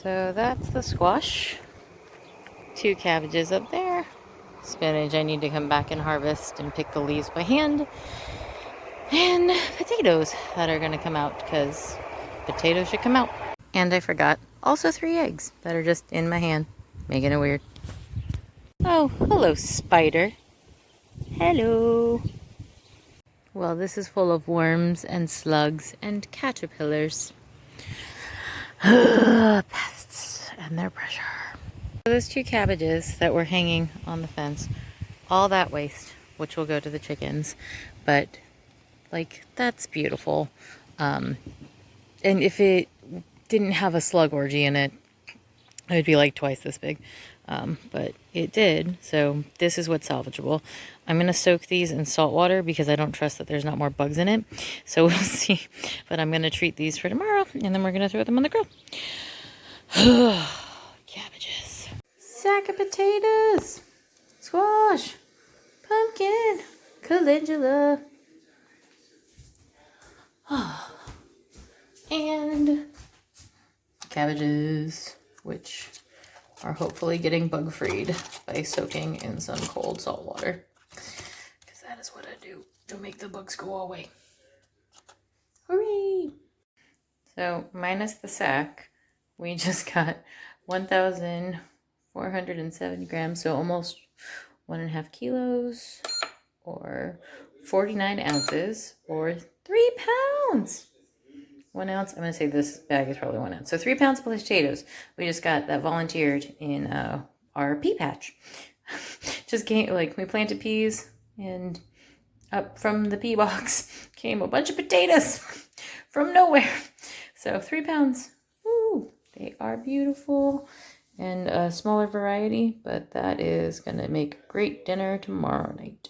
So that's the squash. 2 cabbages up there. Spinach I need to come back and harvest and pick the leaves by hand. And potatoes that are going to come out because potatoes should come out. And I forgot, also 3 eggs that are just in my hand, making it weird. Oh, hello, spider. Hello. Well, this is full of worms and slugs and caterpillars. Pests and their pressure. So those 2 cabbages that were hanging on the fence, all that waste, which will go to the chickens, but like, that's beautiful. And if it didn't have a slug orgy in it, it would be like twice this big. But it did, so this is what's salvageable. I'm going to soak these in salt water because I don't trust that there's not more bugs in it. So we'll see. But I'm going to treat these for tomorrow, and then we're going to throw them on the grill. Cabbages. Sack of potatoes. Squash. Pumpkin. Calendula. And cabbages, which are hopefully getting bug-freed by soaking in some cold salt water. Because that is what I do to make the bugs go away. Hooray! So, minus the sack, we just got 1,470 grams, so almost 1.5 kilos, or 49 ounces, or 3 pounds. 1 ounce, I'm going to say this bag is probably 1 ounce. So 3 pounds of potatoes. We just got that volunteered in our pea patch. Just came, like, we planted peas, and up from the pea box came a bunch of potatoes from nowhere. So 3 pounds. Woo! They are beautiful and a smaller variety, but that is going to make a great dinner tomorrow night.